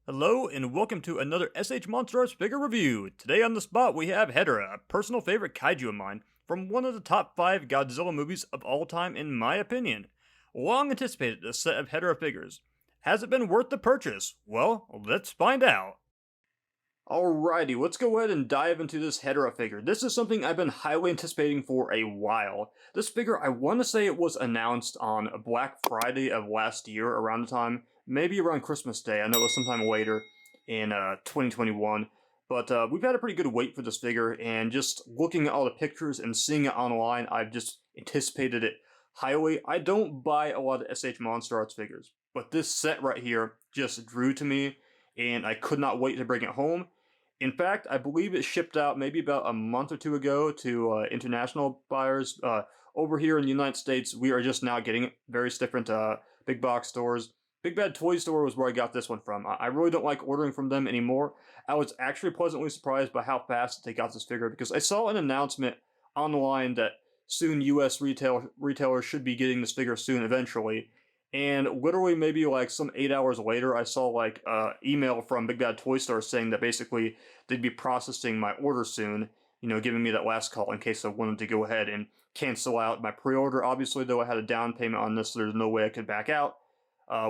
Hello and welcome to another SH Monsterverse figure review. Today on the spot we have Hedorah, a personal favorite kaiju of mine, from one of the top 5 Godzilla movies of all time in my opinion. Long anticipated this set of Hedorah figures. Has it been worth the purchase? Well, let's find out. Alrighty, let's go ahead and dive into this Hedorah figure. This is something I've been highly anticipating for a while. This figure, I want to say it was announced on Black Friday of last year around the time, maybe around Christmas Day. I know it was sometime later in 2021. But we've had a pretty good wait for this figure, and just looking at all the pictures and seeing it online, I've just anticipated it highly. I don't buy a lot of SH Monsterarts figures, but this set right here just drew to me, and I could not wait to bring it home. In fact, I believe it shipped out maybe about a month or two ago to international buyers. Over here in the United States, we are just now getting various different big box stores. Big Bad Toy Store was where I got this one from. I really don't like ordering from them anymore. I was actually pleasantly surprised by how fast they got this figure, because I saw an announcement online that soon US retailers should be getting this figure soon eventually. And literally maybe like some 8 hours later, I saw like email from Big Bad Toy Store saying that basically they'd be processing my order soon, giving me that last call in case I wanted to go ahead and cancel out my pre-order. Obviously, though, I had a down payment on this, so there's no way I could back out.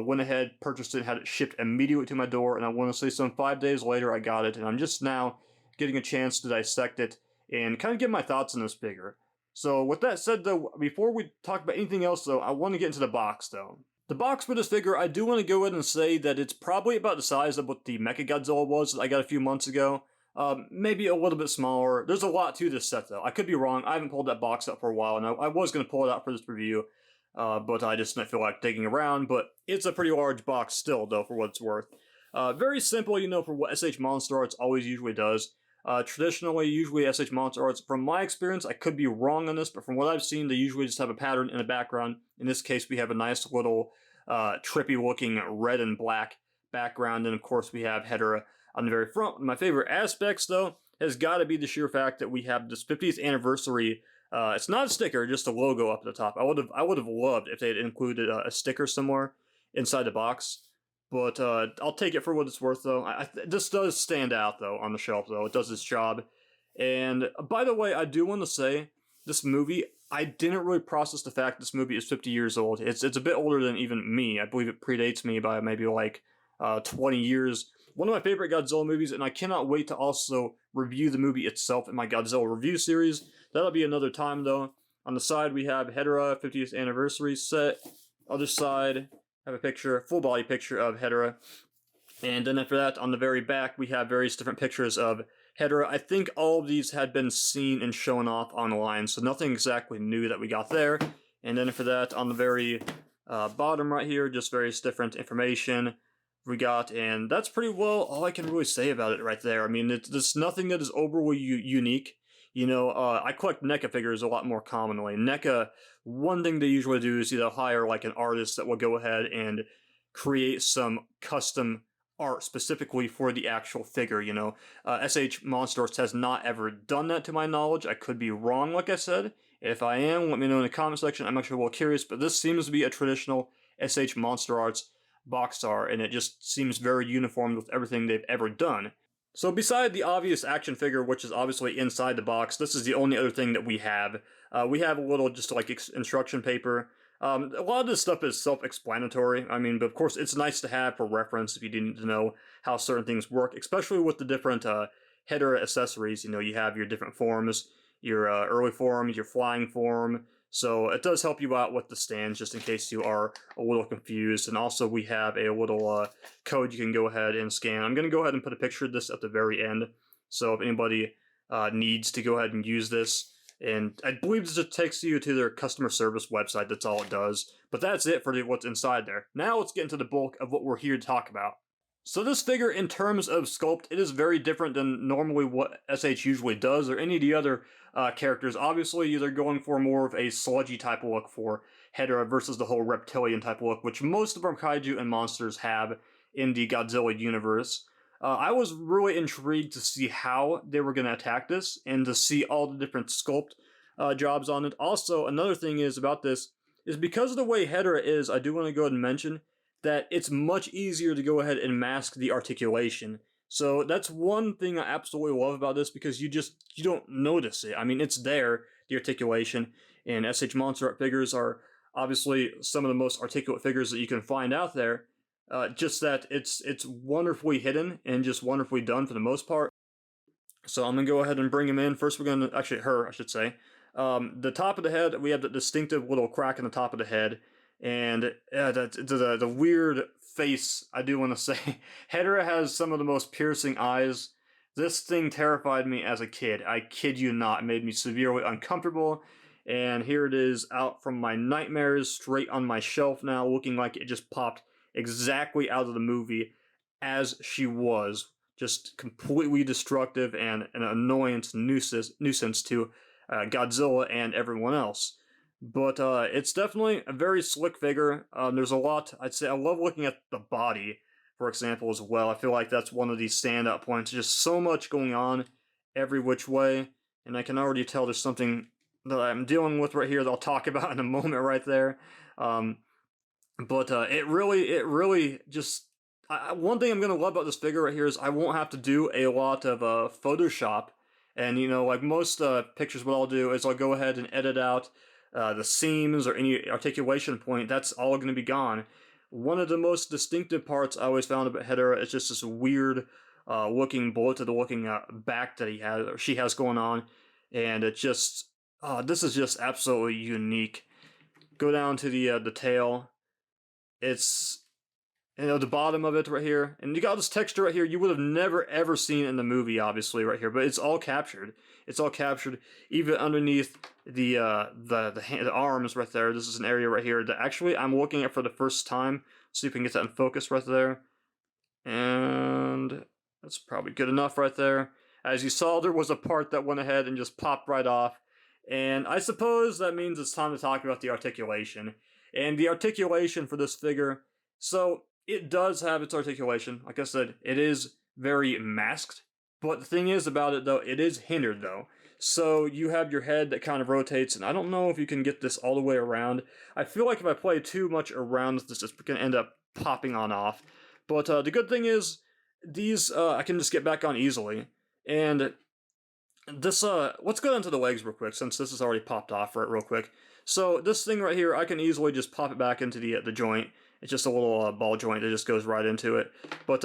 Went ahead, purchased it, had it shipped immediately to my door, and I want to say some 5 days later I got it, and I'm just now getting a chance to dissect it and kind of give my thoughts on this figure. So with that said, though, before we talk about anything else, though, I want to get into the box, though. The box for this figure, I do want to go ahead and say that it's probably about the size of what the Mechagodzilla was that I got a few months ago. Maybe a little bit smaller. There's a lot to this set, though. I could be wrong. I haven't pulled that box up for a while, and I was going to pull it out for this review, but I just didn't feel like digging around. But it's a pretty large box still, though, for what it's worth. Very simple, for what SH Monsterarts always usually does. Traditionally, usually SH Monsterarts, from my experience, I could be wrong on this, but from what I've seen, they usually just have a pattern in the background. In this case, we have a nice little trippy-looking red and black background, and of course, we have Hedorah on the very front. My favorite aspects, though, has got to be the sheer fact that we have this 50th anniversary. It's not a sticker, just a logo up at the top. I would have loved if they had included a sticker somewhere inside the box. But I'll take it for what it's worth, though. This does stand out, though, on the shelf, though. It does its job. And by the way, I do want to say, this movie, I didn't really process the fact this movie is 50 years old. It's a bit older than even me. I believe it predates me by maybe like 20 years. One of my favorite Godzilla movies, and I cannot wait to also review the movie itself in my Godzilla review series. That'll be another time, though. On the side, we have Hedorah 50th anniversary set. Other side, have a picture, full body picture of Hedorah. And then after that, on the very back, we have various different pictures of Hedorah. I think all of these had been seen and shown off online, so nothing exactly new that we got there. And then after that, on the very bottom right here, just various different information we got, and that's pretty well all I can really say about it right there. I mean, there's nothing that is overly unique. I collect NECA figures a lot more commonly. NECA, one thing they usually do is either hire like an artist that will go ahead and create some custom art specifically for the actual figure, SH Monsterverse has not ever done that to my knowledge. I could be wrong, like I said. If I am, let me know in the comment section. I'm actually well curious, but this seems to be a traditional SH Monsterarts box art, and it just seems very uniform with everything they've ever done. So beside the obvious action figure, which is obviously inside the box, this is the only other thing that we have. We have a little just like instruction paper. A lot of this stuff is self-explanatory. I mean, but of course it's nice to have for reference if you need to know how certain things work, especially with the different Hedorah accessories. You have your different forms, your early form, your flying form. So it does help you out with the stands, just in case you are a little confused. And also we have a little code you can go ahead and scan. I'm going to go ahead and put a picture of this at the very end. So if anybody needs to go ahead and use this, and I believe this just takes you to their customer service website. That's all it does. But that's it for what's inside there. Now let's get into the bulk of what we're here to talk about. So this figure, in terms of sculpt, it is very different than normally what SH usually does, or any of the other characters. Obviously, they're going for more of a sludgy type of look for Hedorah versus the whole reptilian type of look, which most of our kaiju and monsters have in the Godzilla universe. I was really intrigued to see how they were going to attack this, and to see all the different sculpt jobs on it. Also, another thing is about this, is because of the way Hedorah is, I do want to go ahead and mention, that it's much easier to go ahead and mask the articulation. So that's one thing I absolutely love about this, because you don't notice it. I mean, it's there, the articulation, and SH Monster Art figures are obviously some of the most articulate figures that you can find out there. Just that it's wonderfully hidden and just wonderfully done for the most part. So I'm gonna go ahead and bring him in. First, we're gonna actually her, I should say. The top of the head, we have the distinctive little crack in the top of the head, and the weird face. I do want to say, Hedorah has some of the most piercing eyes. This thing terrified me as a kid. I kid you not. It made me severely uncomfortable. And here it is, out from my nightmares, straight on my shelf now, looking like it just popped exactly out of the movie as she was. Just completely destructive and an annoyance, nuisance to Godzilla and everyone else. But it's definitely a very slick figure. There's a lot, I'd say, I love looking at the body, for example, as well. I feel like that's one of these standout points. Just so much going on every which way, and I can already tell there's something that I'm dealing with right here that I'll talk about in a moment right there. But it really just... one thing I'm going to love about this figure right here is I won't have to do a lot of Photoshop. And, you know, like most pictures, what I'll do is I'll go ahead and edit out the seams or any articulation point. That's all going to be gone. One of the most distinctive parts I always found about Hedorah is just this weird looking bloated looking back that she has going on. And it just... this is just absolutely unique. Go down to the tail. It's... You know, the bottom of it right here. And you got this texture right here you would have never ever seen in the movie, obviously, right here. But it's all captured. It's all captured even underneath the arms right there. This is an area right here that actually I'm looking at for the first time. See if we can get that in focus right there. And that's probably good enough right there. As you saw, there was a part that went ahead and just popped right off. And I suppose that means it's time to talk about the articulation. And the articulation for this figure... So... it does have its articulation. Like I said, it is very masked. But the thing is about it, though, it is hindered, though. So you have your head that kind of rotates, and I don't know if you can get this all the way around. I feel like if I play too much around this, it's going to end up popping on off. But the good thing is, these I can just get back on easily. And this, let's go into the legs real quick, since this has already popped off real quick. So this thing right here, I can easily just pop it back into the joint. It's just a little ball joint that just goes right into it. But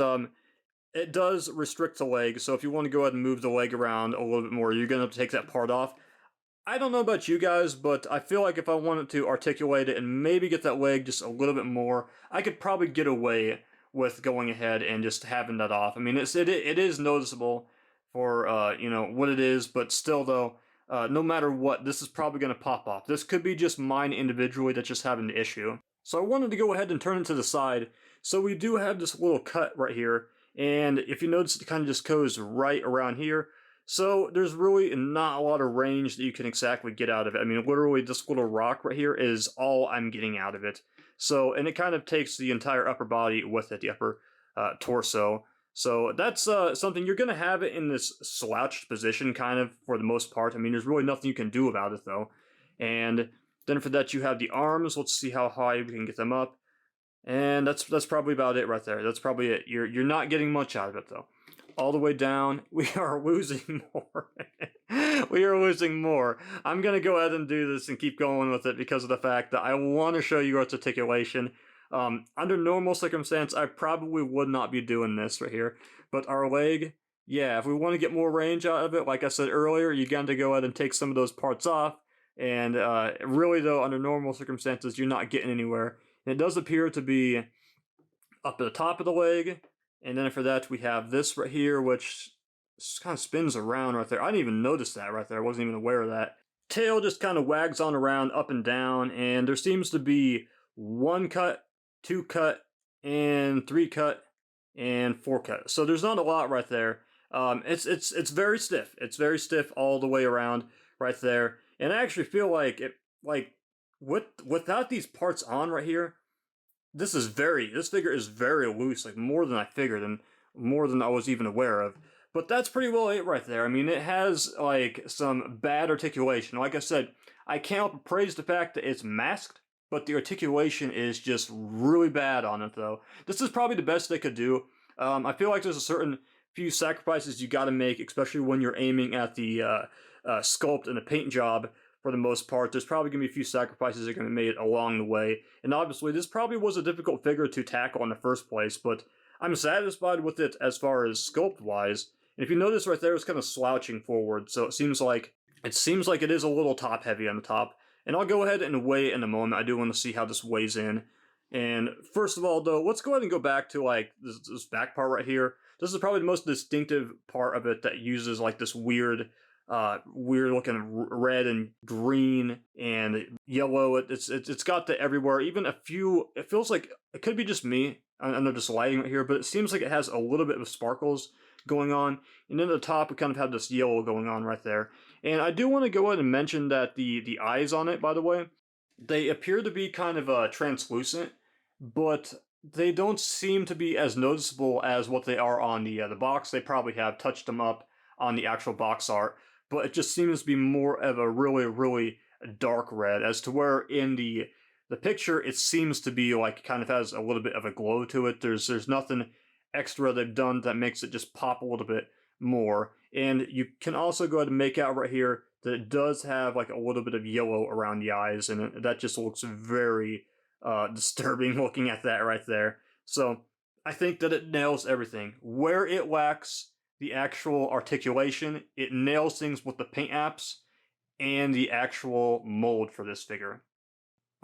it does restrict the leg, so if you want to go ahead and move the leg around a little bit more, you're going to have to take that part off. I don't know about you guys, but I feel like if I wanted to articulate it and maybe get that leg just a little bit more, I could probably get away with going ahead and just having that off. I mean, it is noticeable for, you know, what it is, but still, though, no matter what, this is probably going to pop off. This could be just mine individually that's just having the issue. So I wanted to go ahead and turn it to the side. So we do have this little cut right here. And if you notice, it kind of just goes right around here. So there's really not a lot of range that you can exactly get out of it. I mean, literally this little rock right here is all I'm getting out of it. So, and it kind of takes the entire upper body with it, the upper torso. So that's something you're going to have it in this slouched position kind of for the most part. I mean, there's really nothing you can do about it though. And then for that, you have the arms. Let's see how high we can get them up. And that's probably about it right there. That's probably it. You're not getting much out of it, though. All the way down, we are losing more. We are losing more. I'm going to go ahead and do this and keep going with it because of the fact that I want to show you its articulation. Under normal circumstance, I probably would not be doing this right here. But our leg, yeah, if we want to get more range out of it, like I said earlier, you got to go ahead and take some of those parts off. And really, though, under normal circumstances, you're not getting anywhere. And it does appear to be up at the top of the leg. And then for that, we have this right here, which kind of spins around right there. I didn't even notice that right there. I wasn't even aware of that. Tail just kind of wags on around up and down. And there seems to be 1 cut, 2 cut, and 3 cut, and 4 cut. So there's not a lot right there. It's very stiff. It's very stiff all the way around right there. And I actually feel like without these parts on right here, this figure is very loose, like more than I figured and more than I was even aware of. But that's pretty well it right there. I mean, it has like some bad articulation. Like I said, I can't help but praise the fact that it's masked. but the articulation is just really bad on it, though. This is probably the best they could do. I feel like there's a certain few sacrifices you got to make, especially when you're aiming at the sculpt and the paint job. For the most part, there's probably going to be a few sacrifices that are going to be made along the way. And obviously, this probably was a difficult figure to tackle in the first place, but I'm satisfied with it as far as sculpt-wise. And if you notice right there, it's kind of slouching forward, so it seems like it is a little top-heavy on the top. And I'll go ahead and weigh it in a moment. I do want to see how this weighs in. And first of all, though, let's go ahead and go back to like this back part right here. This is probably the most distinctive part of it that uses like this weird looking red and green and yellow. It's got the everywhere. Even a few. It feels like it could be just me. I know just lighting right here, but it seems like it has a little bit of sparkles going on. And then at the top, we kind of have this yellow going on right there. And I do want to go ahead and mention that the eyes on it, by the way, they appear to be kind of translucent, but they don't seem to be as noticeable as what they are on the box. They probably have touched them up on the actual box art, but it just seems to be more of a really, really dark red, as to where in the picture it seems to be like kind of has a little bit of a glow to it. There's nothing extra they've done that makes it just pop a little bit more. And you can also go ahead and make out right here that it does have like a little bit of yellow around the eyes, and that just looks very disturbing looking at that right there. So I think that it nails everything. Where it lacks the actual articulation, it nails things with the paint apps and the actual mold for this figure.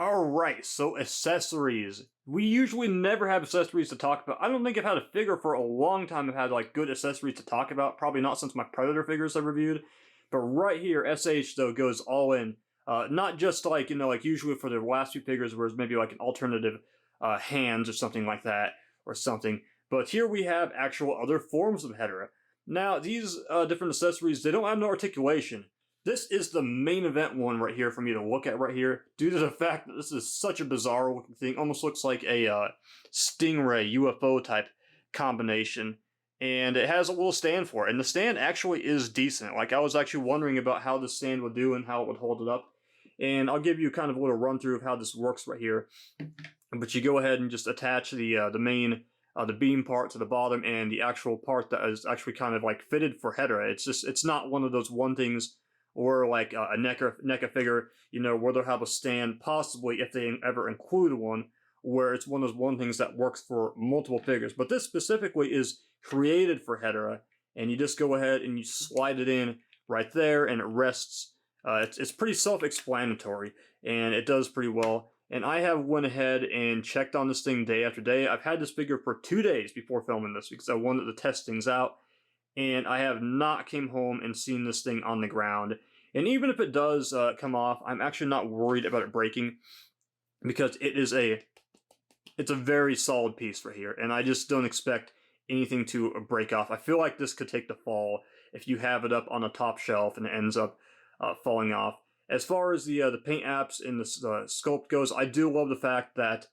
Alright, so accessories. We usually never have accessories to talk about. I don't think I've had a figure for a long time I've had like good accessories to talk about. Probably not since my Predator figures I've reviewed. But right here, SH though goes all in. Not just like, like usually for the last few figures where it's maybe like an alternative hands or something like that, or something. But here we have actual other forms of Hedorah. Now, these different accessories, they don't have no articulation. This is the main event one right here for me to look at right here, due to the fact that this is such a bizarre looking thing. Almost looks like a Stingray UFO type combination. And it has a little stand for it. And the stand actually is decent. Like, I was actually wondering about how the stand would do and how it would hold it up. And I'll give you kind of a little run through of how this works right here. But you go ahead and just attach the main the beam part to the bottom, and the actual part that is actually kind of like fitted for Hedorah. It's not one of those one things or like a NECA figure, where they'll have a stand, possibly if they ever include one, where it's one of those one things that works for multiple figures. But this specifically is created for Hedorah, and you just go ahead and you slide it in right there, and it rests. It's pretty self-explanatory, and it does pretty well. And I have went ahead and checked on this thing day after day. I've had this figure for 2 days before filming this because I wanted to test things out. And I have not came home and seen this thing on the ground. And even if it does come off, I'm actually not worried about it breaking, because it's a very solid piece right here, and I just don't expect anything to break off. I feel like this could take the fall if you have it up on a top shelf and it ends up falling off. As far as the paint apps and the sculpt goes, I do love the fact that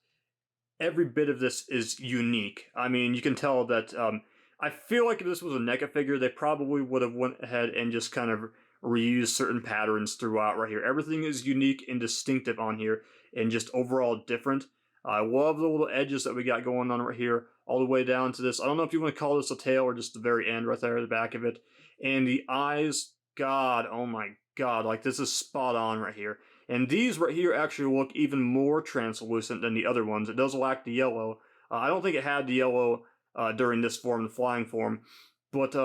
every bit of this is unique. I mean, you can tell that I feel like if this was a NECA figure, they probably would have went ahead and just kind of reused certain patterns throughout right here. Everything is unique and distinctive on here, and just overall different. I love the little edges that we got going on right here, all the way down to this. I don't know if you want to call this a tail or just the very end right there at the back of it. And the eyes, God, oh my God, like this is spot on right here. And these right here actually look even more translucent than the other ones. It does lack the yellow. I don't think it had the yellow during this form, the flying form. But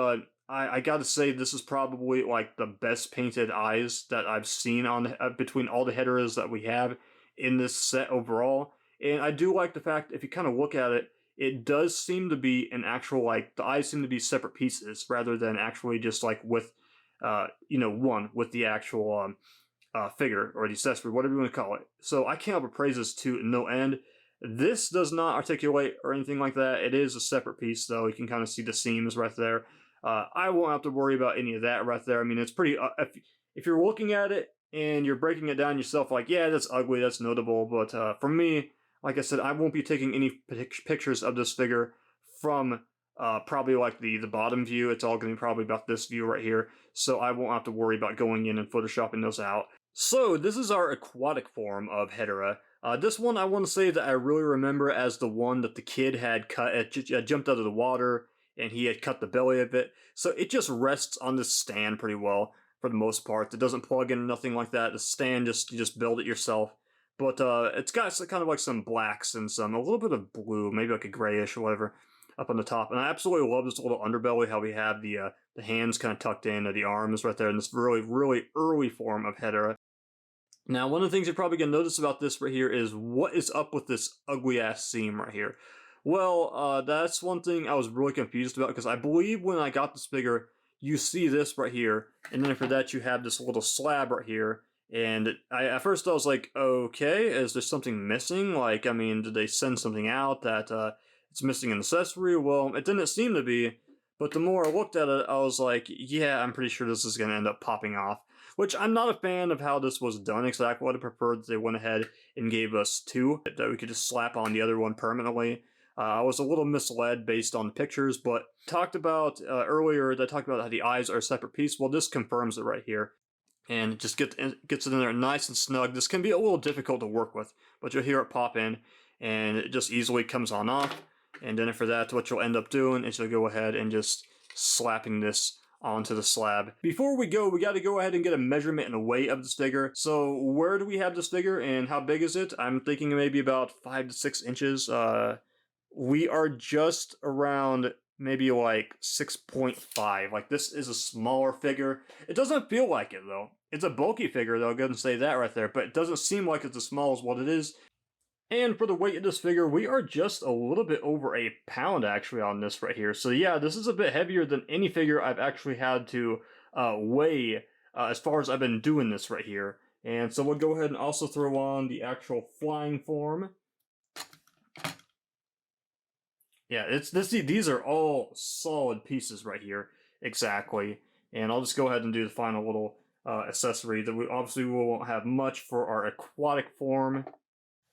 I gotta say, this is probably like the best painted eyes that I've seen on between all the Hedorahs that we have in this set overall. And I do like the fact, if you kind of look at it, it does seem to be an actual, like, the eyes seem to be separate pieces rather than actually just like with, one with the actual figure or the accessory, whatever you want to call it. So I can't help but praise this to no end. This does not articulate or anything like that. It is a separate piece, though. You can kind of see the seams right there. I won't have to worry about any of that right there. I mean, it's pretty, if you're looking at it and you're breaking it down yourself, like, yeah, that's ugly, that's notable, but for me, like I said, I won't be taking any pictures of this figure from probably like the bottom view. It's all going to be probably about this view right here, so I won't have to worry about going in and photoshopping those out. So this is our aquatic form of Hedorah. This one I want to say that I really remember as the one that the kid had cut, jumped out of the water, and he had cut the belly of it. So it just rests on this stand pretty well for the most part. It doesn't plug in or nothing like that. The stand, you just build it yourself. But it's got kind of like some blacks and a little bit of blue, maybe like a grayish or whatever, up on the top. And I absolutely love this little underbelly, how we have the hands kind of tucked in, or the arms right there in this really, really early form of Hedorah. Now, one of the things you're probably going to notice about this right here is what is up with this ugly-ass seam right here. Well, that's one thing I was really confused about, because I believe when I got this figure, you see this right here, and then for that you have this little slab right here, and at first I was like, okay, is there something missing? Like, I mean, did they send something out that it's missing an accessory? Well, it didn't seem to be, but the more I looked at it, I was like, yeah, I'm pretty sure this is going to end up popping off. Which I'm not a fan of how this was done exactly. I would have preferred that they went ahead and gave us two, that we could just slap on the other one permanently. I was a little misled based on the pictures, but talked about earlier, they talked about how the eyes are a separate piece. Well, this confirms it right here. And it just gets it in there nice and snug. This can be a little difficult to work with, but you'll hear it pop in, and it just easily comes on off. And then for that, what you'll end up doing is you'll go ahead and just slapping this onto the slab. Before we go, we got to go ahead and get a measurement and a weight of this figure. So where do we have this figure and how big is it? I'm thinking maybe about 5 to 6 inches. We are just around maybe like 6.5. Like, this is a smaller figure. It doesn't feel like it though. It's a bulky figure though, I'm gonna say that right there, but it doesn't seem like it's as small as what it is. And for the weight of this figure, we are just a little bit over a pound actually on this right here. So yeah, this is a bit heavier than any figure I've actually had to weigh as far as I've been doing this right here. And so we'll go ahead and also throw on the actual flying form. Yeah, these are all solid pieces right here, exactly. And I'll just go ahead and do the final little accessory that we obviously won't have much for our aquatic form.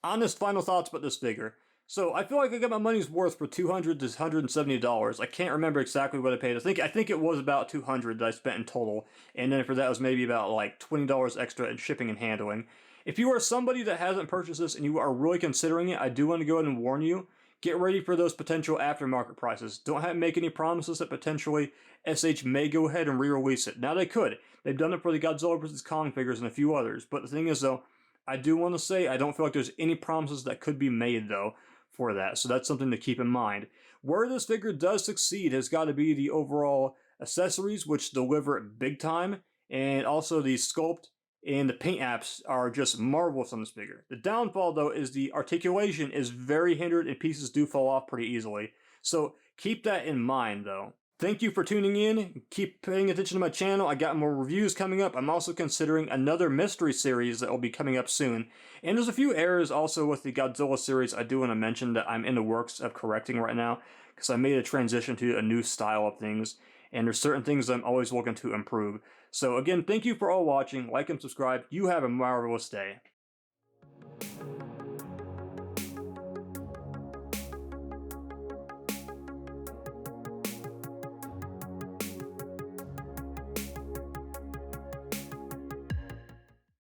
Honest final thoughts about this figure. So I feel like I got my money's worth for $200 to $170. I can't remember exactly what I paid. I think it was about $200 that I spent in total, and then for that it was maybe about like $20 extra in shipping and handling. If you are somebody that hasn't purchased this and you are really considering it, I do want to go ahead and warn you. Get ready for those potential aftermarket prices. Don't make any promises that potentially SH may go ahead and re-release it. Now they could. They've done it for the Godzilla vs. Kong figures and a few others. But the thing is though, I do want to say I don't feel like there's any promises that could be made though for that. So that's something to keep in mind. Where this figure does succeed has got to be the overall accessories, which deliver it big time, and also the sculpt and the paint apps are just marvelous on this figure. The downfall though is the articulation is very hindered and pieces do fall off pretty easily. So keep that in mind though. Thank you for tuning in. Keep paying attention to my channel. I got more reviews coming up. I'm also considering another mystery series that will be coming up soon. And there's a few errors also with the Godzilla series I do want to mention that I'm in the works of correcting right now, because I made a transition to a new style of things, and there's certain things I'm always looking to improve. So again, thank you for all watching. Like and subscribe. You have a marvelous day.